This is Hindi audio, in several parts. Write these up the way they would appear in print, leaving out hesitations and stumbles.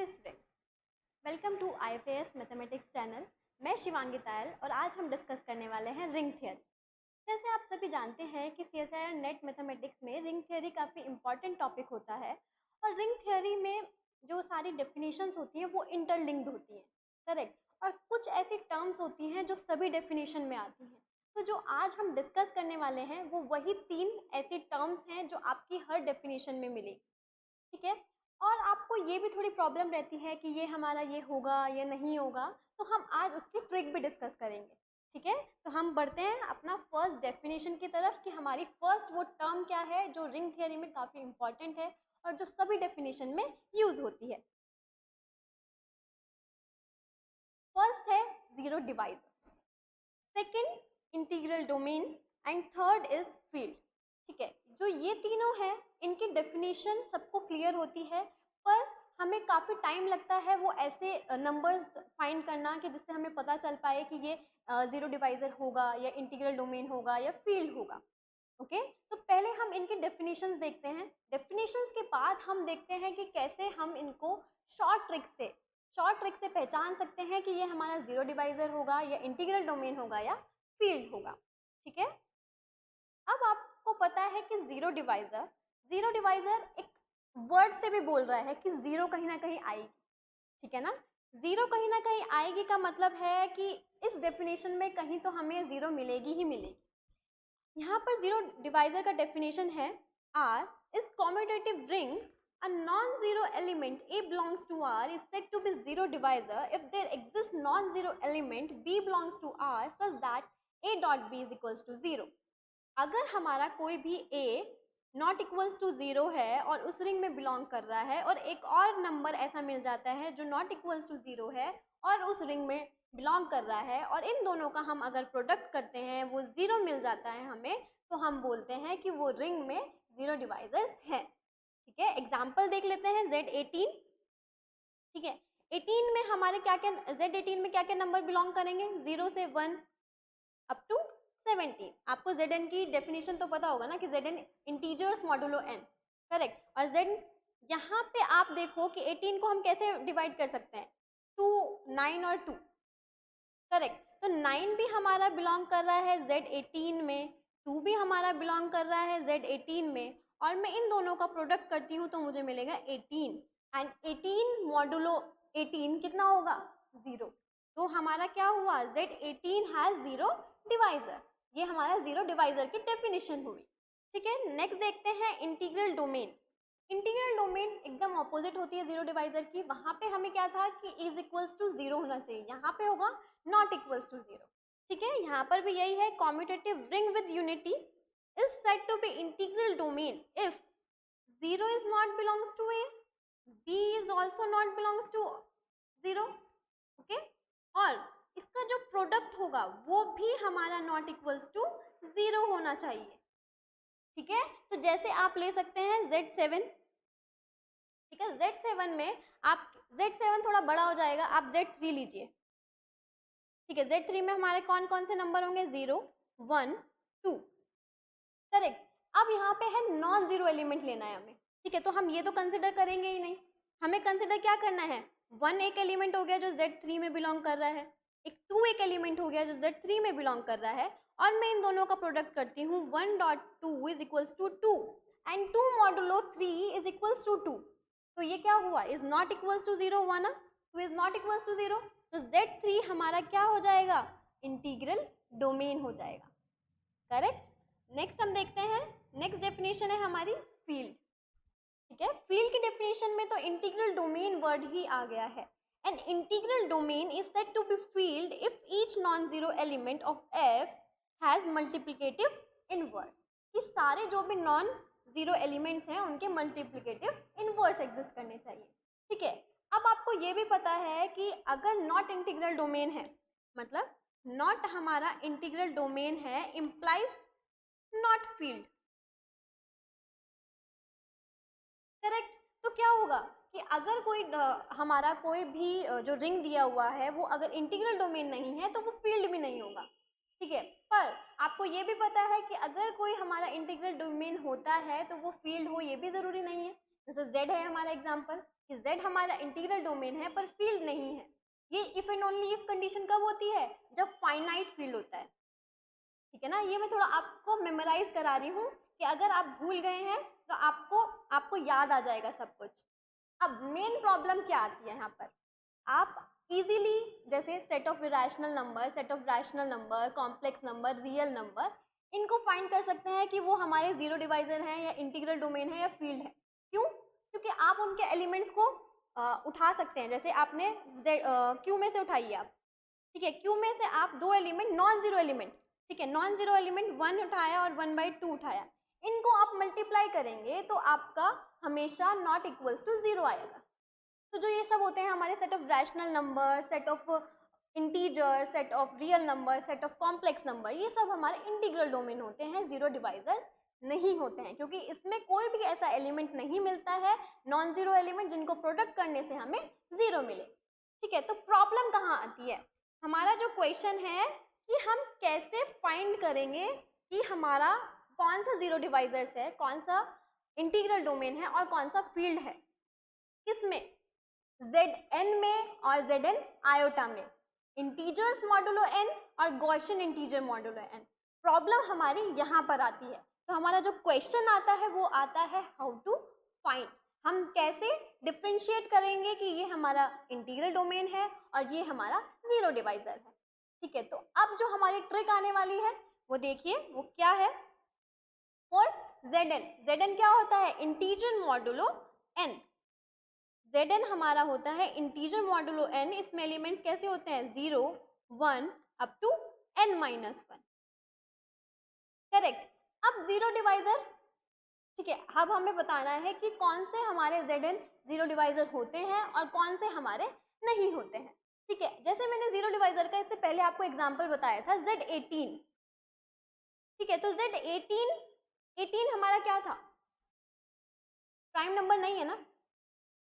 Hello students, welcome to IFAS mathematics channel. मैं शिवांगी तायल और आज हम डिस्कस करने वाले हैं रिंग थियरी। जैसे आप सभी जानते हैं कि CSIR नेट मैथमेटिक्स में रिंग थियरी काफ़ी इंपॉर्टेंट टॉपिक होता है और रिंग थियरी में जो सारी डेफिनेशंस होती हैं वो इंटरलिंक्ड होती हैं, करेक्ट। और कुछ ऐसी टर्म्स होती हैं जो सभी डेफिनेशन में आती हैं। तो जो आज हम डिस्कस करने वाले हैं वो वही 3 ऐसी टर्म्स हैं जो आपकी हर डेफिनेशन में मिलेगी, ठीक है। और आपको ये भी थोड़ी प्रॉब्लम रहती है कि ये हमारा ये होगा या नहीं होगा, तो हम आज उसकी ट्रिक भी डिस्कस करेंगे, ठीक है। तो हम बढ़ते हैं अपना फर्स्ट डेफिनेशन की तरफ कि हमारी फर्स्ट वो टर्म क्या है जो रिंग थियरी में काफ़ी इंपॉर्टेंट है और जो सभी डेफिनेशन में यूज होती है। फर्स्ट है zero divisors, second integral domain and third is field, ठीक है। जो ये तीनों है इनकी डेफिनेशन सबको क्लियर होती है, पर हमें काफ़ी टाइम लगता है वो ऐसे नंबर्स फाइंड करना कि जिससे हमें पता चल पाए कि ये जीरो डिवाइजर होगा या इंटीग्रल डोमेन होगा या फील्ड होगा। ओके, तो पहले हम इनकी डेफिनेशंस देखते हैं। डेफिनेशंस के बाद हम देखते हैं कि कैसे हम इनको शॉर्ट ट्रिक से पहचान सकते हैं कि ये हमारा जीरो डिवाइजर होगा या इंटीग्रल डोमेन होगा या फील्ड होगा, ठीक है। अब आपको पता है कि जीरो डिवाइजर एक वर्ड से भी बोल रहा है कि जीरो कहीं ना कहीं आएगी, ठीक है ना। जीरो कहीं ना कहीं आएगी का मतलब है कि इस डेफिनेशन में कहीं तो हमें जीरो मिलेगी ही मिलेगी। यहाँ पर जीरो डिवाइजर का डेफिनेशन है R is commutative ring. A non-zero element A belongs to R is said to be zero divisor if there exists non-zero element B belongs to R such that A dot B is equals to 0. अगर हमारा कोई भी A नॉट इक्वल्स टू 0 है और उस रिंग में बिलोंग कर रहा है और एक और नंबर ऐसा मिल जाता है जो नॉट इक्वल्स टू 0 है और उस रिंग में बिलोंग कर रहा है और इन दोनों का हम अगर प्रोडक्ट करते हैं वो 0 मिल जाता है हमें, तो हम बोलते हैं कि वो रिंग में जीरो डिवाइजर्स हैं, ठीक है। एग्जाम्पल देख लेते हैं Z18, ठीक है। 18 में हमारे क्या क्या Z18 में क्या क्या नंबर बिलोंग करेंगे, 0 से 1 अप टू 17। आपको Zn की डेफिनेशन तो पता होगा ना कि Zn integers modulo n, correct. और Z यहाँ पे आप देखो कि 18 को हम कैसे डिवाइड कर सकते हैं, 2, 9 और 2, करेक्ट। तो 9 भी हमारा बिलोंग कर रहा है Z18 में, 2 भी हमारा बिलोंग कर रहा है Z18 में, और मैं इन दोनों का प्रोडक्ट करती हूँ तो मुझे मिलेगा 18 एंड 18 मॉडुलो 18 कितना होगा, 0। तो हमारा क्या हुआ, Z18 हैज जीरो डिवाइजर। ये हमारा जीरो डिवाइजर की डेफिनेशन हुई, ठीक है। नेक्स्ट देखते हैं इंटीग्रल डोमेन। इंटीग्रल डोमेन एकदम ऑपोजिट होती है जीरो डिवाइजर की। वहां पे हमें क्या था कि इज इक्वल्स टू 0 होना चाहिए, यहाँ पे होगा नॉट इक्वल्स टू 0, ठीक है। यहाँ पर भी यही है, commutative ring with unity is said to be integral domain if 0 is not belongs to A, B is also not belongs to 0, okay. और इसका जो प्रोडक्ट होगा वो भी हमारा नॉट इक्वल्स टू 0 होना चाहिए, ठीक है। तो जैसे आप ले सकते हैं Z7, ठीक है। Z7 में आप Z7 थोड़ा बड़ा हो जाएगा, आप Z3 लीजिए, ठीक है। Z3 में हमारे कौन कौन से नंबर होंगे, 0, 1, 2, करेक्ट। अब यहाँ पे है नॉन जीरो एलिमेंट लेना है हमें, ठीक है। तो हम ये तो कंसिडर करेंगे ही नहीं, हमें कंसिडर क्या करना है, 1 एक एलिमेंट हो गया जो Z3 में बिलोंग कर रहा है, एक 2 एक एलिमेंट हो गया जो Z3 में बिलोंग कर रहा है, और मैं इन दोनों का प्रोडक्ट करती हूँ, 1.2 is equals to 2 and 2 modulo 3 is equals to 2। तो ये क्या हुआ, इज नॉट इक्वल्स टू 0 हुआ ना, तो इज नॉट इक्वल्स टू 0, तो Z3 हमारा क्या हो जाएगा, इंटीग्रल डोमेन हो जाएगा, करेक्ट। नेक्स्ट हम देखते हैं, नेक्स्ट डेफिनेशन है हमारी फील्ड, ठीक है। फील्ड की डेफिनेशन में तो इंटीग्रल डोमेन वर्ड ही आ गया है। An integral domain is said to be field if each non zero element of F has multiplicative inverse. कि सारे जो भी नॉन जीरो एलिमेंट्स हैं उनके मल्टीप्लिकेटिव इनवर्स एग्जिस्ट करने चाहिए, ठीक है। अब आपको ये भी पता है कि अगर नॉट इंटीग्रल डोमेन है, मतलब नॉट हमारा इंटीग्रल डोमेन है, इम्प्लाइज नॉट फील्ड, करेक्ट। तो क्या होगा कि अगर कोई हमारा कोई भी जो रिंग दिया हुआ है वो अगर इंटीग्रल डोमेन नहीं है तो वो फील्ड भी नहीं होगा, ठीक है। पर आपको ये भी पता है कि अगर कोई हमारा इंटीग्रल डोमेन होता है तो वो फील्ड हो, ये भी ज़रूरी नहीं है। जैसे z है हमारा एग्जांपल कि z हमारा इंटीग्रल डोमेन है पर फील्ड नहीं है। ये if and only if condition कब होती है? जब फाइनाइट फील्ड होता है, ठीक है ना। ये मैं थोड़ा आपको मेमोराइज करा रही हूँ कि अगर आप भूल गए हैं तो आपको याद आ जाएगा सब कुछ। अब मेन प्रॉब्लम क्या आती है यहाँ पर? आप इजीली जैसे set of irrational number, set of rational number, complex number, real number, इनको फाइंड कर सकते हैं कि वो हमारे जीरो डिवाइजर हैं या इंटीग्रल डोमेन है या फील्ड है। क्यों? क्योंकि आप उनके एलिमेंट्स को उठा सकते हैं। जैसे आपने क्यू में से उठाई है आप, ठीक है, क्यू में से आप दो एलिमेंट नॉन जीरो एलिमेंट, ठीक है, नॉन जीरो एलिमेंट 1 उठाया और 1/2 उठाया, इनको आप मल्टीप्लाई करेंगे तो आपका हमेशा नॉट इक्वल्स टू 0 आएगा। तो जो ये सब होते हैं हमारे set of rational number, set of integer, set of real number, set of complex number, ये सब हमारे इंटीग्रल डोमेन होते हैं, जीरो डिवाइजर्स नहीं होते हैं, क्योंकि इसमें कोई भी ऐसा एलिमेंट नहीं मिलता है नॉन जीरो एलिमेंट जिनको प्रोडक्ट करने से हमें 0 मिले। ठीक है, तो प्रॉब्लम कहाँ आती है? हमारा जो क्वेश्चन है कि हम कैसे फाइंड करेंगे कि हमारा कौन सा जीरो डिवाइजर्स है, कौन सा इंटीग्रल डोमेन है और कौन सा फील्ड है, किसमें? Zn में और Zn आयोटा में, इंटीजर्स मॉडुलो n और Gaussian integer modulo n। Problem हमारी यहाँ पर आती है। तो हमारा जो क्वेश्चन आता है वो आता है हाउ टू फाइंड, हम कैसे डिफ्रेंशिएट करेंगे कि ये हमारा इंटीग्रल डोमेन है और ये हमारा जीरो डिवाइजर है। ठीक है, तो अब जो हमारी ट्रिक आने वाली है वो देखिए वो क्या है। फॉर Zn क्या होता है? Integer modulo n। Zn हमारा होता है इंटीजर मॉडुलो n, इसमें एलिमेंट्स कैसे होते हैं? 0, 1 अप टू n-1। करेक्ट। अब जीरो डिवाइजर, ठीक है, अब हमें बताना है कि कौन से हमारे Zn जीरो डिवाइजर होते हैं और कौन से हमारे नहीं होते हैं। ठीक है, जैसे मैंने जीरो डिवाइजर का इससे पहले आपको एग्जांपल बताया था Z18। ठीक है, तो Z18 हमारा क्या था? प्राइम नंबर नहीं है ना,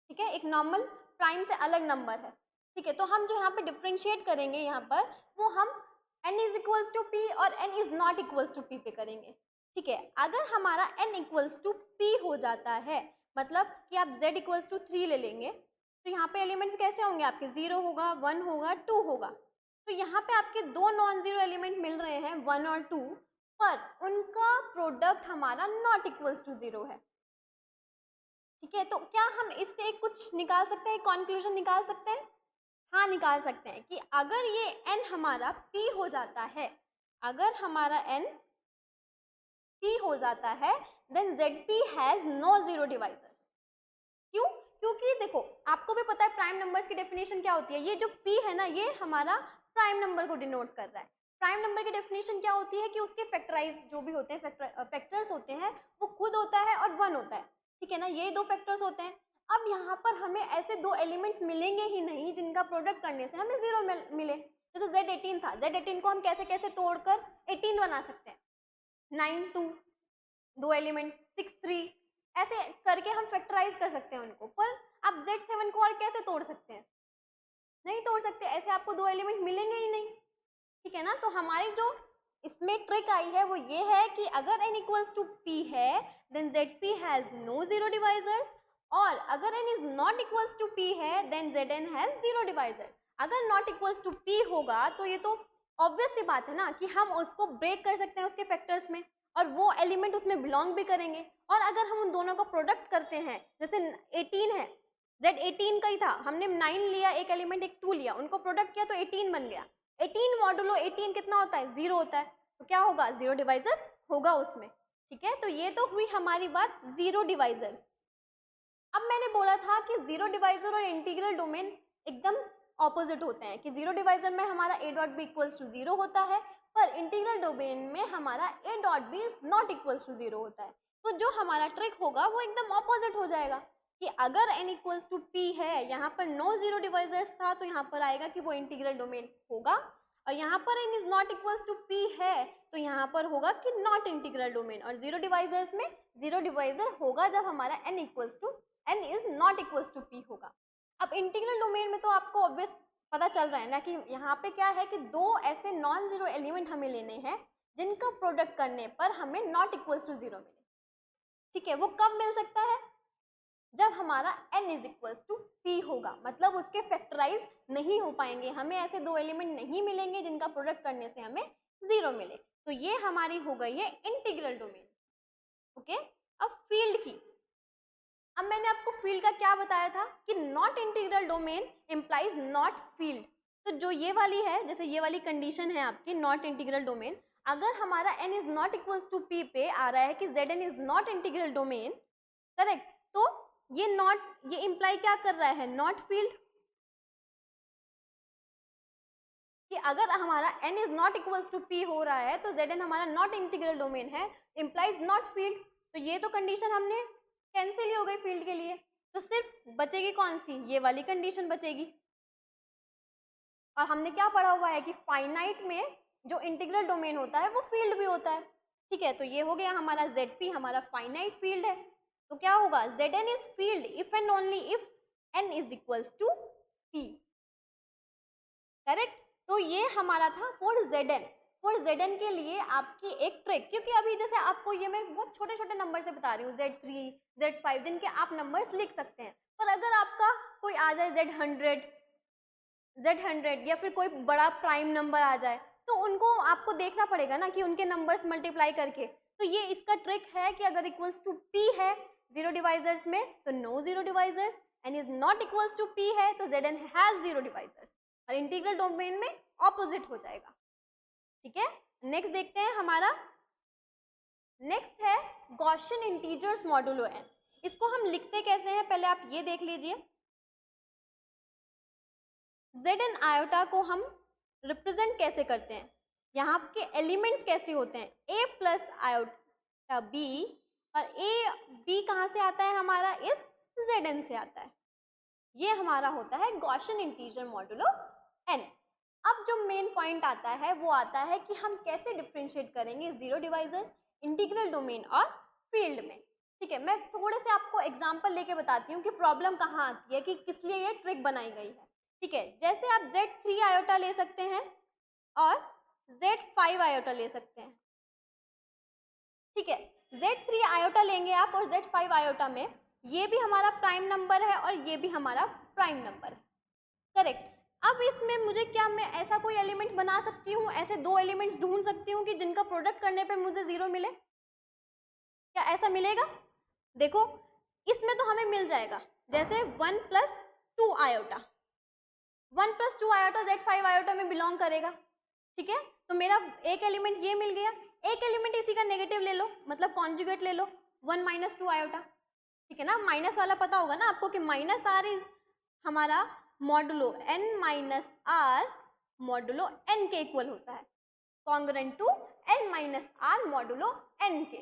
ठीक है, एक नॉर्मल प्राइम से अलग नंबर है। ठीक है, तो हम जो यहाँ पे डिफ्रेंशिएट करेंगे यहाँ पर वो हम n is equals to p और n is not equals to p पे करेंगे। ठीक है, अगर हमारा n इक्वल्स टू p हो जाता है, मतलब कि आप z इक्वल्स टू 3 ले लेंगे, तो यहाँ पे एलिमेंट्स कैसे होंगे आपके? 0 होगा, 1 होगा, 2 होगा। तो यहाँ पे आपके दो नॉन जीरो एलिमेंट मिल रहे हैं 1 और 2, पर उनका प्रोडक्ट हमारा नॉट इक्वल्स टू 0 है। ठीक है, तो क्या हम इससे कुछ निकाल सकते हैं, कंक्लूजन निकाल सकते हैं? हाँ, निकाल सकते हैं कि अगर ये n हमारा p हो जाता है, अगर हमारा n p हो जाता है, then zp has no zero divisors. क्यों? क्योंकि देखो आपको भी पता है प्राइम नंबर्स की डेफिनेशन क्या होती है। ये जो p है ना, ये हमारा प्राइम नंबर को डिनोट कर रहा है। प्राइम नंबर की डेफिनेशन क्या होती है कि उसके फैक्टराइज जो भी होते हैं, फैक्टर्स होते हैं, वो खुद होता है और 1 होता है। ठीक है ना, ये दो फैक्टर्स होते हैं। अब यहाँ पर हमें ऐसे दो एलिमेंट्स मिलेंगे ही नहीं जिनका प्रोडक्ट करने से हमें 0 मिले। जैसे Z18 था, Z18 को हम कैसे कैसे तोड़कर 18 बना सकते हैं। 9, 2 दो एलिमेंट, 6, 3 ऐसे करके हम फैक्टराइज कर सकते हैं उनको। पर आप Z7 को और कैसे तोड़ सकते हैं? नहीं तोड़ सकते, ऐसे आपको दो एलिमेंट मिलेंगे ही नहीं। ठीक है ना, तो हमारी जो इसमें ट्रिक आई है वो ये है कि अगर n इक्वल्स टू p है, then Zp has no zero divisors, और अगर n is not equals to p है, then Zn has zero divisor. अगर नॉट इक्वल्स टू p होगा तो ये तो ऑब्वियस सी बात है ना कि हम उसको ब्रेक कर सकते हैं उसके फैक्टर्स में, और वो एलिमेंट उसमें बिलोंग भी करेंगे। और अगर हम उन दोनों का प्रोडक्ट करते हैं, जैसे 18 है, Z18 का ही था, हमने 9 लिया एक एलिमेंट, एक 2 लिया, उनको प्रोडक्ट किया तो 18 बन गया। 18 मॉडुलो 18 कितना होता है? 0 होता है। तो क्या होगा? जीरो डिवाइजर होगा उसमें। ठीक है, तो ये तो हुई हमारी बात जीरो डिवाइजर्स। अब मैंने बोला था कि जीरो डिवाइजर और इंटीग्रल डोमेन एकदम ऑपोजिट होते हैं, कि जीरो डिवाइजर में हमारा a dot B equals to 0 होता है, पर इंटीग्रल डोमेन में हमारा a dot B is not equals to 0 होता है। तो जो हमारा ट्रिक होगा वो एकदम ऑपोजिट हो जाएगा कि अगर n इक्वल्स टू p है, यहाँ पर नो जीरो डिवाइजर्स था, तो यहाँ पर आएगा कि वो इंटीग्रल डोमेन होगा, और यहाँ पर n is not equals to p है तो यहाँ पर होगा कि नॉट इंटीग्रल डोमेन। और जीरो डिवाइजर्स में जीरो डिवाइजर होगा जब हमारा n equals to n is not equals to p होगा। अब इंटीग्रल डोमेन में तो आपको ऑब्वियस पता चल रहा है ना कि यहाँ पे क्या है कि दो ऐसे नॉन जीरो एलिमेंट हमें लेने हैं जिनका प्रोडक्ट करने पर हमें नॉट इक्वल्स टू 0 मिले। ठीक है, वो कब मिल सकता है? जब हमारा n is equals to p होगा, मतलब उसके फैक्टराइज नहीं हो पाएंगे, हमें ऐसे दो एलिमेंट नहीं मिलेंगे जिनका प्रोडक्ट करने से हमें 0 मिले। तो ये हमारी हो गई है इंटीग्रल डोमेन। ओके, अब फील्ड की, अब मैंने आपको फील्ड का क्या बताया था कि not integral domain implies not field. तो जो ये वाली है, जैसे ये वाली कंडीशन है आपकी नॉट इंटीग्रल डोमेन, अगर हमारा n is not equals to p पे आ रहा है कि zn is not integral domain, correct, तो ये नॉट, ये इम्प्लाई क्या कर रहा है, नॉट फील्ड, कि अगर हमारा n is not equals to p हो रहा है तो zn हमारा नॉट इंटीग्रल डोमेन है, इम्प्लाइज नॉट फील्ड। तो ये तो कंडीशन हमने कैंसिल ही हो गई फील्ड के लिए, तो सिर्फ बचेगी कौन सी, ये वाली कंडीशन बचेगी। और हमने क्या पढ़ा हुआ है कि फाइनाइट में जो इंटीग्रल डोमेन होता है वो फील्ड भी होता है, ठीक है। तो ये हो गया हमारा ZP, हमारा फाइनाइट फील्ड है। तो क्या होगा, Zn is field if and only if n is equals to p, correct. तो ये हमारा था फॉर Zn। फॉर Zn के लिए आपकी एक ट्रिक, क्योंकि अभी जैसे आपको ये मैं बहुत छोटे छोटे नंबर से बता रही हूँ, Z3, Z5 जिनके आप नंबर्स लिख सकते हैं, पर अगर आपका कोई आ जाए Z100 या फिर कोई बड़ा प्राइम नंबर आ जाए, तो उनको आपको देखना पड़ेगा ना कि उनके नंबर्स मल्टीप्लाई करके। तो ये इसका ट्रिक है कि अगर इक्वल्स टू p है जीरो डिवाइजर्स में तो no zero divisors, n is not equals to p है तो Zn हैज जीरो डिवाइजर्स, और इंटीग्रल डोमेन में ऑपोजिट हो जाएगा, ठीक है। नेक्स्ट देखते हैं हमारा, नेक्स्ट है गॉसियन इंटीजर्स मॉडुलो n। इसको हम लिखते कैसे हैं पहले आप ये देख लीजिए। Zn आयोटा को हम रिप्रेजेंट कैसे करते हैं, यहाँ के एलिमेंट्स कैसे होते हैं, a प्लस आयोटा b, और a b कहाँ से आता है हमारा, इस Zn से आता है। ये हमारा होता है गॉसियन इंटीजर मॉडुलो n। अब जो मेन पॉइंट आता है वो आता है कि हम कैसे डिफरेंशिएट करेंगे जीरो डिवाइजर्स, इंटीग्रल डोमेन और फील्ड में, ठीक है। मैं थोड़े से आपको एग्जांपल लेके बताती हूँ कि प्रॉब्लम कहाँ आती है, कि किस लिए ये ट्रिक बनाई गई है, ठीक है। जैसे आप Z3 आयोटा ले सकते हैं और Z5 आयोटा ले सकते हैं, ठीक है। Z3 आयोटा लेंगे आप और Z5 आयोटा में ये भी हमारा प्राइम नंबर है और ये भी हमारा प्राइम नंबर है, करेक्ट। अब इसमें मुझे क्या, मैं ऐसा कोई एलिमेंट बना सकती हूँ, ऐसे दो एलिमेंट्स ढूंढ सकती हूँ कि जिनका प्रोडक्ट करने पर मुझे 0 मिले, क्या ऐसा मिलेगा? देखो इसमें तो हमें मिल जाएगा, जैसे 1 plus 2 iota, 1 plus 2 iota Z5 iota में बिलोंग करेगा, ठीक है। तो मेरा एक एलिमेंट ये मिल गया, एक एलिमेंट इसी का नेगेटिव ले लो, मतलब कॉन्जुगेट ले लो, 1 माइनस 2 आयोटा, ठीक है ना। माइनस वाला पता होगा ना आपको कि माइनस आर इज हमारा modulo n minus R modulo n के इक्वल होता है, congruent to n minus R modulo n के,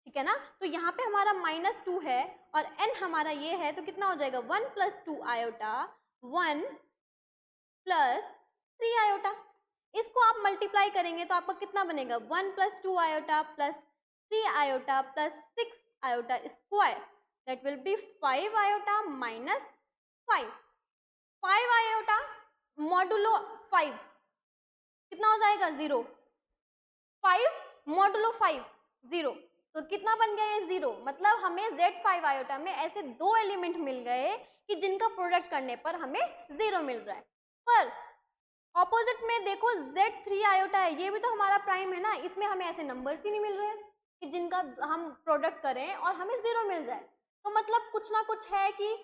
ठीक है ना। तो यहाँ पे हमारा -2 है और n हमारा ये है, तो कितना हो जाएगा 1 प्लस 2 आयोटा 1 प्लस 3 आयोटा। इसको आप मल्टीप्लाई करेंगे तो आपका कितना बनेगा, 1 plus 2 iota plus 3 iota plus 6 iota square, that will be 5 iota minus 5, 5 iota modulo 5 कितना हो जाएगा 0, 5 मॉडुलो 5 0, तो कितना बन गया ये 0, मतलब हमें Z5 आयोटा में ऐसे दो एलिमेंट मिल गए कि जिनका प्रोडक्ट करने पर हमें 0 मिल रहा है। पर ऑपोजिट में देखो Z3 आयोटा है, ये भी तो हमारा प्राइम है ना, इसमें हमें ऐसे नंबर्स ही नहीं मिल रहे हैं कि जिनका हम प्रोडक्ट करें और हमें 0 मिल जाए। तो मतलब कुछ ना कुछ है कि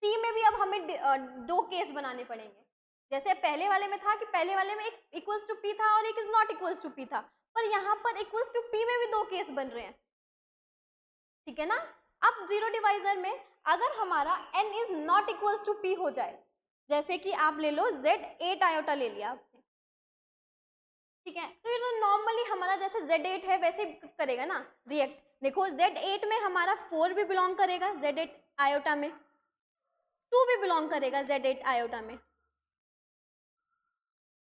P में भी अब हमें दो केस बनाने पड़ेंगे। जैसे पहले वाले में था कि पहले वाले में एक इक्वल्स टू P था और एक is not equals to P था, पर यहाँ पर इक्वल्स टू P में भी दो केस बन रहे हैं, ठीक है ना। अब जीरो डिवाइजर में अगर हमारा n is not equals to P हो जाए, जैसे कि आप ले लो Z8 आयोटा ले लिया आपने, ठीक है, तो ये तो नॉर्मली हमारा जैसे Z8 है वैसे करेगा ना रिएक्ट। देखो Z8 में हमारा 4 भी बिलोंग करेगा Z8 आयोटा में, 2 भी बिलोंग करेगा Z8 आयोटा में,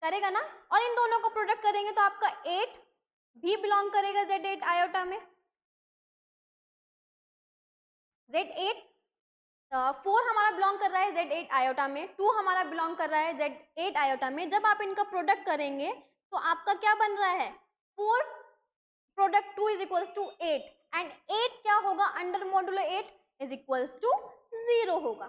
करेगा ना। और इन दोनों को प्रोडक्ट करेंगे तो आपका 8 भी बिलोंग करेगा Z8 आयोटा में, Z8 4 हमारा बिलोंग कर रहा है Z8 आयोटा में, 2 हमारा बिलोंग कर रहा है Z8 आयोटा में। जब आप इनका प्रोडक्ट करेंगे तो आपका क्या बन रहा है, 4 product 2 is equals to 8 and 8 क्या होगा under modulo 8, is equals to 0 होगा।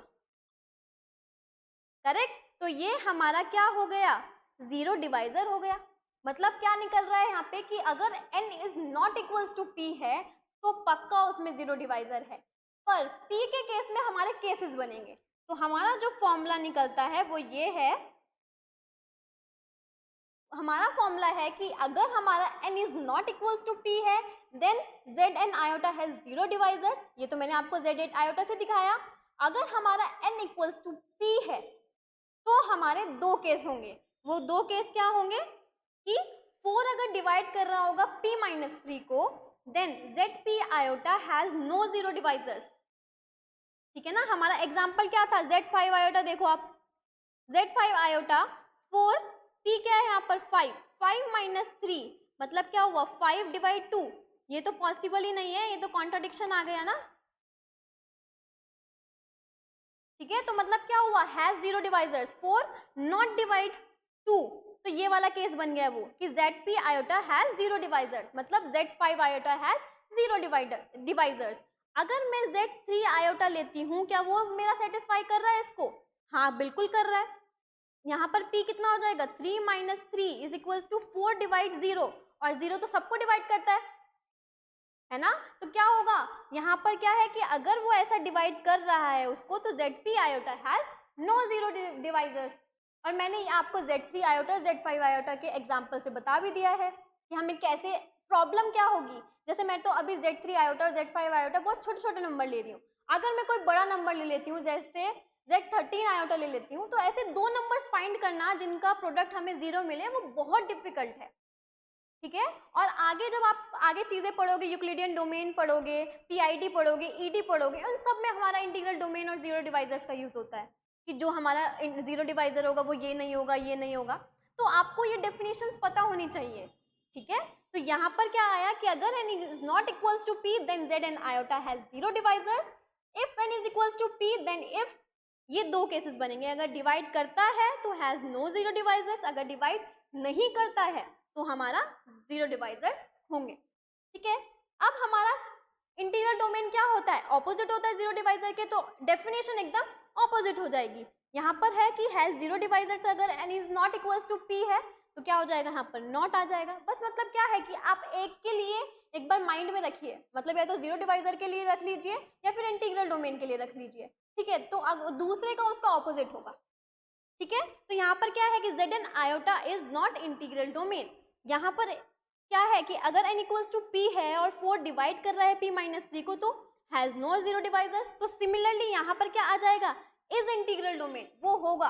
करेक्ट। तो ये हमारा क्या हो गया, जीरो डिवाइजर हो गया। मतलब क्या निकल रहा है यहाँ पे कि अगर n is not equals to p है तो पक्का उसमें जीरो डिवाइजर है। पर p के केस में हमारे केसेस बनेंगे, तो हमारा जो फॉर्मूला निकलता है वो ये है, हमारा फॉर्मूला है कि अगर हमारा n is not equals to p है then zn iota has zero divisors. ये तो मैंने आपको z8 iota से दिखाया। अगर हमारा n इक्वल्स टू p है तो हमारे दो केस होंगे। वो दो केस क्या होंगे कि 4 अगर डिवाइड कर रहा होगा p माइनस 3 को then zp iota has no zero divisors. ठीक है ना। हमारा एग्जाम्पल क्या था, z5 iota देखो आप, z5 iota 4, p क्या है यहाँ पर 5, 5 माइनस 3 मतलब क्या हुआ 5 डिवाइड 2। ये तो पॉसिबल ही नहीं है, ये तो कॉन्ट्रडिक्शन आ गया ना। ठीक है, तो मतलब क्या हुआ, has zero divisors, 4 not divide 2, तो ये वाला केस बन गया वो कि zp iota has zero divisors, मतलब z5 iota has zero divisors. अगर मैं z3 iota लेती हूँ, क्या वो मेरा सेटिस्फाई कर रहा है इसको? हाँ बिल्कुल कर रहा है। यहाँ पर p कितना हो जाएगा, 3 minus 3 is equal to 4 divide 0, और 0 तो सबको डिवाइड करता है ना। तो क्या होगा यहाँ पर, क्या है कि अगर वो ऐसा डिवाइड कर रहा है उसको, तो zp iota has no zero divisors. और मैंने आपको z3 iota और z5 iota के एग्जाम्पल से बता भी दिया है कि हमें कैसे प्रॉब्लम क्या होगी। जैसे मैं तो अभी z3 iota और z5 iota बहुत छोटे छोटे नंबर ले रही हूँ, अगर मैं कोई बड़ा नंबर ले लेती हूँ जैसे z13 iota ले लेती हूँ, तो ऐसे दो नंबर्स फाइंड करना जिनका प्रोडक्ट हमें जीरो मिले वो बहुत डिफिकल्ट है। ठीक है, और आगे जब आप आगे चीजें पढ़ोगे, यूक्लिडियन डोमेन पढ़ोगे, पीआईडी पढ़ोगे, ईडी पढ़ोगे, उन सब में हमारा इंटीग्रल डोमेन और जीरो डिवाइजर्स का यूज होता है कि जो हमारा जीरो डिवाइजर होगा वो ये नहीं होगा, ये नहीं होगा। तो आपको ये डेफिनेशंस पता होनी चाहिए। ठीक है, तो यहाँ पर क्या आया कि अगर n is not equals to p then zn iota has zero divisors, if n is equals to p then if, ये दो केसेस बनेंगे, अगर डिवाइड करता है तो हैज नो जीरो डिवाइजर्स, अगर डिवाइड नहीं करता है तो हमारा जीरो डिवाइजर्स होंगे। ठीक है, अब हमारा इंटीग्रल डोमेन क्या होता है, ऑपोजिट होता है जीरो डिवाइजर के, तो डेफिनेशन एकदम ऑपोजिट हो जाएगी। यहाँ पर है कि हैज जीरो डिवाइजर्स, अगर n is not equals to p है तो क्या हो जाएगा, यहाँ पर नॉट आ जाएगा। बस मतलब क्या है कि आप एक के लिए एक बार माइंड में रखिए, मतलब या तो जीरो डिवाइजर के लिए रख लीजिए या फिर इंटीग्रल डोमेन के लिए रख लीजिए। ठीक है, तो दूसरे का उसका ऑपोजिट होगा। ठीक है, तो यहाँ पर क्या है कि zn iota is not integral domain. यहाँ पर क्या है कि अगर n इक्वल्स टू p है और 4 डिवाइड कर रहा है p माइनस 3 को, तो हैज नो जीरो डिवाइजर्स। तो सिमिलरली यहाँ पर क्या आ जाएगा, इज इंटीग्रल डोमेन, वो होगा।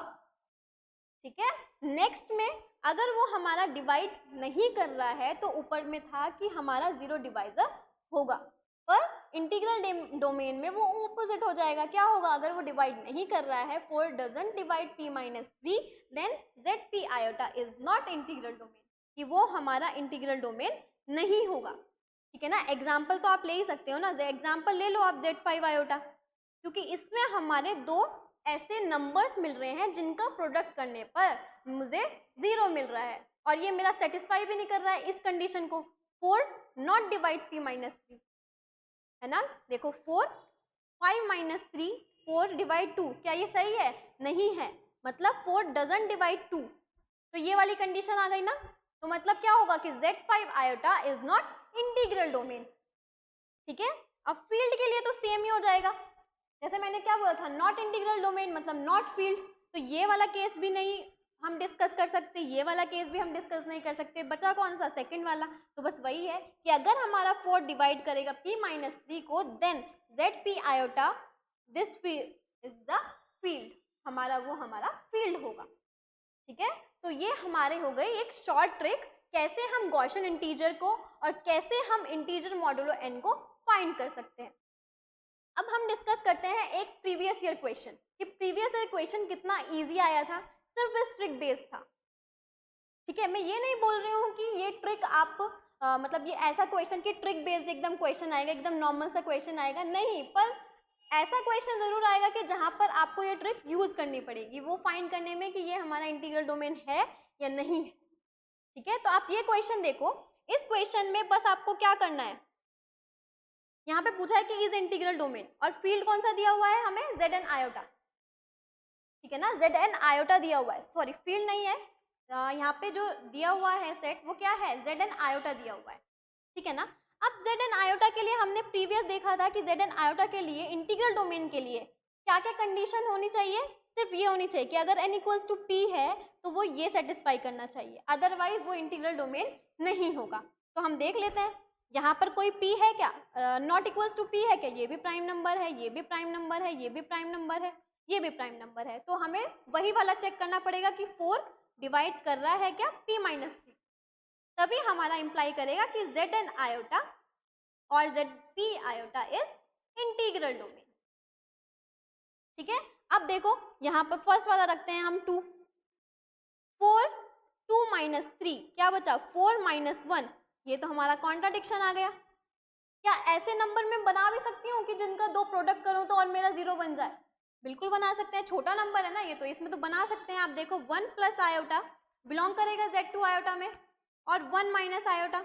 ठीक है, नेक्स्ट में अगर वो हमारा डिवाइड नहीं कर रहा है तो ऊपर में था कि हमारा जीरो डिवाइजर होगा, पर इंटीग्रल डोमेन में वो ऑपोजिट हो जाएगा। क्या होगा, अगर वो डिवाइड नहीं कर रहा है, 4 doesn't divide p minus 3 then zp iota is not integral domain, कि वो हमारा इंटीग्रल डोमेन नहीं होगा। ठीक है ना, एग्जाम्पल तो आप ले ही सकते हो ना, एग्जाम्पल ले लो आप z5 iota, क्योंकि इसमें हमारे दो ऐसे नंबर्स मिल रहे हैं जिनका प्रोडक्ट करने पर मुझे जीरो मिल रहा है, और ये मेरा सेटिस्फाई भी नहीं कर रहा है इस कंडीशन को, 4 नॉट डिवाइड p माइनस 3, है ना। देखो 4 5 माइनस 3 4 डिवाइड 2, क्या ये सही है? नहीं है, मतलब 4 डजंट डिवाइड 2, तो ये वाली कंडीशन आ गई ना। तो मतलब क्या होगा कि z5 iota is not integral domain. ठीक है, अब फील्ड के लिए तो सेम ही हो जाएगा, जैसे मैंने क्या बोला था, नॉट इंटीग्रल डोमेन मतलब नॉट फील्ड, तो ये वाला केस भी नहीं हम डिस्कस कर सकते, ये वाला केस भी हम डिस्कस नहीं कर सकते, बचा कौन सा, सेकंड वाला। तो बस वही है कि अगर हमारा 4 डिवाइड करेगा p माइनस 3 को, then zp iota this is the field, हमारा वो हमारा फील्ड होगा। ठीक है, तो ये हमारे हो गए एक शॉर्ट ट्रिक, कैसे हम गॉसियन इंटीजर को और कैसे हम इंटीजर मॉडुलो n को फाइंड कर सकते हैं। अब हम डिस्कस करते हैं एक प्रीवियस ईयर क्वेश्चन, कि प्रीवियस ईयर क्वेश्चन कितना इजी आया था, सिर्फ इस ट्रिक बेस्ड था। ठीक है, मैं ये नहीं बोल रही हूँ कि ये ट्रिक आप मतलब ये ऐसा क्वेश्चन कि ट्रिक बेस्ड एकदम क्वेश्चन आएगा, एकदम नॉर्मल सा क्वेश्चन आएगा, नहीं, पर ऐसा क्वेश्चन जरूर आएगा कि जहाँ पर आपको ये ट्रिक यूज करनी पड़ेगी, वो फाइंड करने में कि ये हमारा इंटीग्रल डोमेन है या नहीं है। ठीक है, तो आप ये क्वेश्चन देखो, इस क्वेश्चन में बस आपको क्या करना है, यहाँ पे पूछा है कि इज इंटीग्रल डोमेन, और फील्ड कौन सा दिया हुआ है हमें, जेड एन आयोटा, ठीक है ना, जेड एन आयोटा दिया हुआ है, सॉरी फील्ड नहीं है, यहाँ पे जो दिया हुआ है सेट वो क्या है, जेड एन आयोटा दिया हुआ है, ठीक है ना। अब जेड एन आयोटा के लिए हमने प्रीवियस देखा था कि जेड एन आयोटा के लिए इंटीग्रल डोमेन के लिए क्या क्या कंडीशन होनी चाहिए, सिर्फ ये होनी चाहिए कि अगर n इक्वल्स टू पी है तो वो ये सेटिस्फाई करना चाहिए, अदरवाइज वो इंटीग्रल डोमेन नहीं होगा। तो हम देख लेते हैं यहाँ पर कोई p है क्या, नॉट इक्वल्स टू p है क्या, ये भी प्राइम नंबर है, ये भी प्राइम नंबर है, ये भी प्राइम नंबर है, ये भी प्राइम नंबर है, तो हमें वही वाला चेक करना पड़ेगा कि 4 डिवाइड कर रहा है क्या p माइनस 3, तभी हमारा इंप्लाई करेगा कि जेड एन आयोटा और Z P iota is integral domain, ठीक है। अब देखो यहाँ पर फर्स्ट वाला रखते हैं हम 2, 4 2 माइनस 3 क्या बचा 4 माइनस 1, ये तो हमारा कॉन्ट्राडिक्शन आ गया। क्या ऐसे नंबर में बना भी सकती हूँ कि जिनका दो प्रोडक्ट करूँ तो और मेरा 0 बन जाए, बिल्कुल बना सकते हैं, छोटा नंबर है ना ये, तो इसमें तो बना सकते हैं। आप देखो 1 प्लस आयोटा बिलोंग करेगा Z2 आयोटा में, और 1 माइनस आयोटा,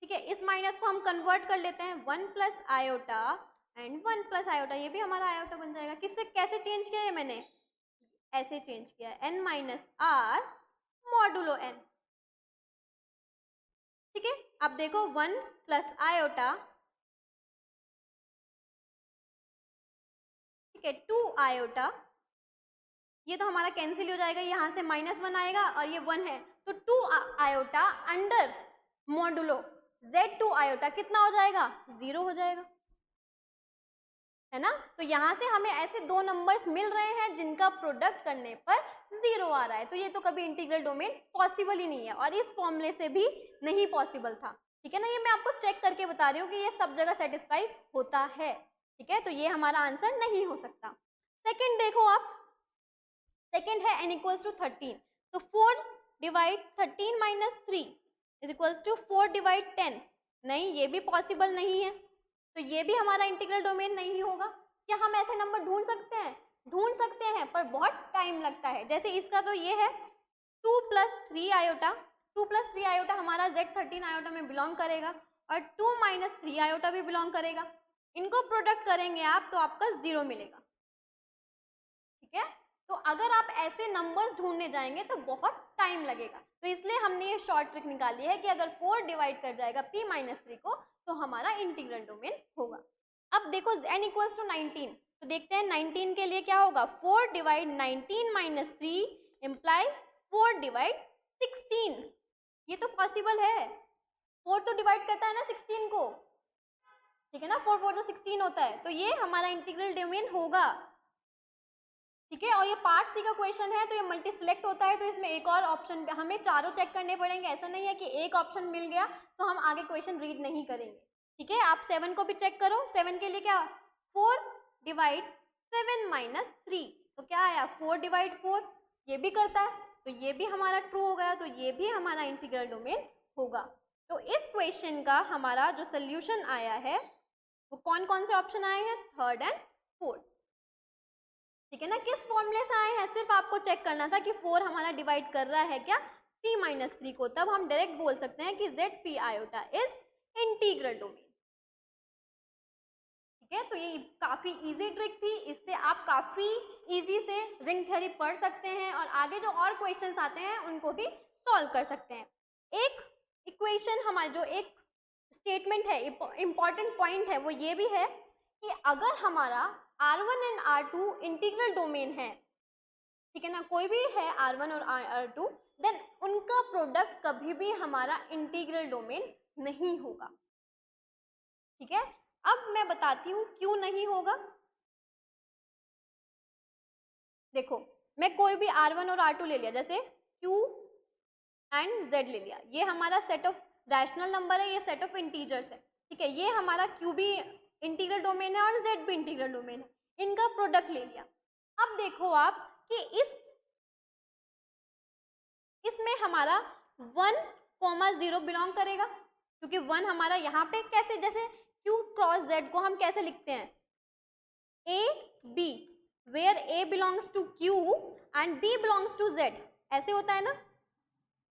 ठीक है, इस माइनस को हम कन्वर्ट कर लेते हैं 1 plus iota and 1 plus iota, ये भी हमारा आयोटा बन जाएगा। किससे कैसे चेंज किया है मैंने, ऐसे चेंज किया है, n minus R modulo n, ठीक है। अब देखो 1 प्लस आयोटा, ठीक है, 2 आयोटा, ये तो हमारा कैंसिल हो जाएगा, यहाँ से -1 आएगा और ये 1 है, तो 2 iota under modulo Z2 iota कितना हो जाएगा, 0 हो जाएगा, है ना। तो यहाँ से हमें ऐसे दो नंबर्स मिल रहे हैं जिनका प्रोडक्ट करने पर 0 आ रहा है, तो ये तो कभी इंटीग्रल डोमेन पॉसिबल ही नहीं है, और इस फॉर्मूले से भी नहीं पॉसिबल था, ठीक है ना। ये मैं आपको चेक करके बता रही हूँ कि ये सब जगह सेटिस्फाई होता है, ठीक है, तो ये हमारा आंसर नहीं हो सकता। सेकेंड देखो आप, सेकेंड है n इक्वल्स टू 13, तो 4 divide 13 minus 3 is equals to 4 divide 10, नहीं ये भी पॉसिबल नहीं है, तो ये भी हमारा इंटीग्रल डोमेन नहीं होगा। क्या हम ऐसे नंबर ढूंढ सकते हैं, ढूंढ सकते हैं, पर बहुत टाइम लगता है। जैसे इसका तो ये है 2 प्लस 3 आयोटा, 2 प्लस 3 आयोटा हमारा Z13 आयोटा में बिलोंग करेगा, और 2 माइनस 3 आयोटा भी बिलोंग करेगा, इनको प्रोडक्ट करेंगे आप तो आपका 0 मिलेगा, ठीक है। तो अगर आप ऐसे नंबर्स ढूंढने जाएंगे तो बहुत टाइम लगेगा, तो इसलिए हमने ये शॉर्ट ट्रिक निकाली है कि अगर 4 डिवाइड कर जाएगा p माइनस 3 को तो हमारा इंटीग्रल डोमेन होगा। अब देखो n इक्वल्स टू 19, तो देखते हैं 19 के लिए क्या होगा, 4 डिवाइड 19 माइनस 3 इम्प्लाई 4 डिवाइड 16, ये तो पॉसिबल है, 4 तो डिवाइड करता है ना 16 को, ठीक है ना, 4 4 जो 16 होता है, तो ये हमारा इंटीग्रल डोमेन होगा, ठीक है। और ये पार्ट सी का क्वेश्चन है, तो ये मल्टी सिलेक्ट होता है, तो इसमें एक और ऑप्शन, हमें चारों चेक करने पड़ेंगे, ऐसा नहीं है कि एक ऑप्शन मिल गया तो हम आगे क्वेश्चन रीड नहीं करेंगे, ठीक है। आप 7 को भी चेक करो, 7 के लिए क्या 4 डिवाइड 7 माइनस 3, तो क्या आया 4 डिवाइड 4, ये भी करता है, तो ये भी हमारा ट्रू हो गया, तो ये भी हमारा इंटीग्रल डोमेन होगा। तो इस क्वेश्चन का हमारा जो सोल्यूशन आया है वो कौन कौन से ऑप्शन आए हैं, थर्ड एंड फोर्थ, ठीक है ना। किस फॉर्मूले से आए हैं, सिर्फ आपको चेक करना था कि 4 हमारा डिवाइड कर रहा है क्या p माइनस 3 को, तब हम डायरेक्ट बोल सकते हैं कि ZP iota is integral domain, ठीक है। तो ये काफी इजी ट्रिक थी, इससे आप काफी इजी से रिंग थ्योरी पढ़ सकते हैं और आगे जो और क्वेश्चंस आते हैं उनको भी सॉल्व कर सकते हैं। एक इक्वेशन हमारा जो एक स्टेटमेंट है, इंपॉर्टेंट पॉइंट है, वो ये भी है कि अगर हमारा R1 and R2 integral domain है, ठीक है ना, कोई भी है R1 और R2, देन उनका प्रोडक्ट कभी भी हमारा इंटीग्रल डोमेन नहीं होगा, ठीक है। अब मैं बताती हूँ क्यों नहीं होगा। देखो मैं कोई भी R1 और R2 ले लिया, जैसे Q एंड Z ले लिया, ये हमारा सेट ऑफ रैशनल नंबर है, ये सेट ऑफ इंटीजर्स है, ठीक है। ये हमारा Q भी इंटीग्रल डोमेन है और Z भी इंटीग्रल डोमेन है, इनका प्रोडक्ट ले लिया। अब देखो आप कि इसमें हमारा 1,0 बिलोंग करेगा, क्योंकि 1 हमारा यहाँ पे कैसे, जैसे Q क्रॉस Z को हम कैसे लिखते हैं, A B, where A belongs to Q and B belongs to Z, ऐसे होता है ना,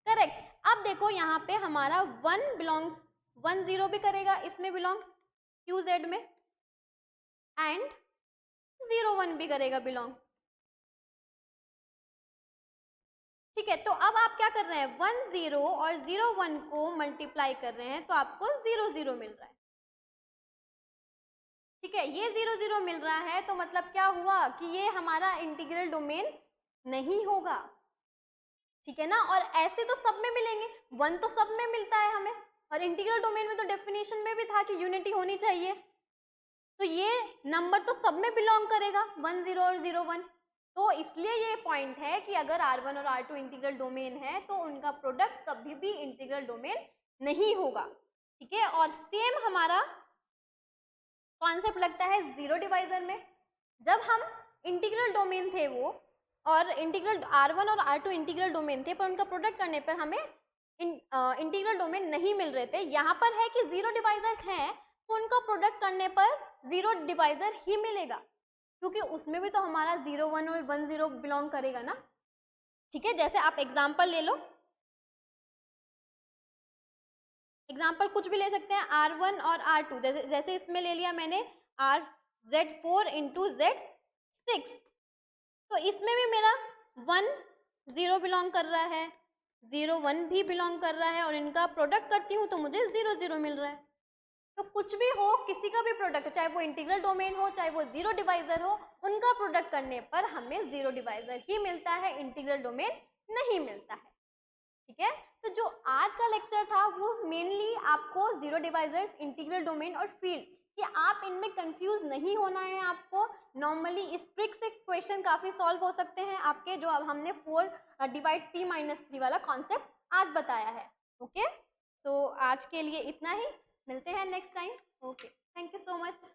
करेक्ट। अब देखो यहाँ पे हमारा 1 बिलोंग्स 1 0 भी करेगा इसमें बिलोंग, QZ में एंड 0 1 भी करेगा बिलोंग। ठीक है, तो अब आप क्या कर रहे हैं, 1 0 और 0 1 को मल्टीप्लाई कर रहे हैं तो आपको 0 0 मिल रहा है। ठीक है, ये 0 0 मिल रहा है तो मतलब क्या हुआ कि ये हमारा इंटीग्रल डोमेन नहीं होगा। ठीक है ना, और ऐसे तो सब में मिलेंगे, 1 तो सब में मिलता है हमें, और इंटीग्रल डोमेन में तो डेफिनेशन में भी था कि यूनिटी होनी चाहिए, तो ये नंबर तो सब में बिलोंग करेगा 1 0 और 0 1। तो इसलिए ये पॉइंट है कि अगर R1 और R2 इंटीग्रल डोमेन है तो उनका प्रोडक्ट कभी भी इंटीग्रल डोमेन नहीं होगा। ठीक है, और सेम हमारा कॉन्सेप्ट लगता है जीरो डिवाइजर में। जब हम इंटीग्रल डोमेन थे वो, और इंटीग्रल R1 और R2 इंटीग्रल डोमेन थे, पर उनका प्रोडक्ट करने पर हमें इंटीग्रल डोमेन नहीं मिल रहे थे। यहाँ पर है कि जीरो डिवाइजर्स हैं तो उनका प्रोडक्ट करने पर जीरो डिवाइजर ही मिलेगा, क्योंकि उसमें भी तो हमारा 0 1 और 1 0 बिलोंग करेगा ना। ठीक है, जैसे आप एग्जाम्पल ले लो, एग्जाम्पल कुछ भी ले सकते हैं, R1 और R2, जैसे इसमें ले लिया मैंने Z4 इंटू Z6, तो इसमें भी मेरा 1 0 बिलोंग कर रहा है, 0 1 भी बिलोंग कर रहा है, और इनका प्रोडक्ट करती हूँ तो मुझे 0 0 मिल रहा है। तो कुछ भी हो, किसी का भी प्रोडक्ट, चाहे वो इंटीग्रल डोमेन हो, चाहे वो जीरो डिवाइजर हो, उनका प्रोडक्ट करने पर हमें जीरो डिवाइजर ही मिलता है, इंटीग्रल डोमेन नहीं मिलता है। ठीक है, तो जो आज का लेक्चर था वो मेनली आपको जीरो डिवाइजर्स, इंटीग्रल डोमेन और फील्ड, कि आप इनमें कंफ्यूज नहीं होना है आपको। नॉर्मली इस ट्रिक से क्वेश्चन काफी सॉल्व हो सकते हैं आपके, जो अब हमने 4 डिवाइड T-3 वाला कॉन्सेप्ट आज बताया है। ओके, सो आज के लिए इतना ही, मिलते हैं next time. Okay, thank you so much.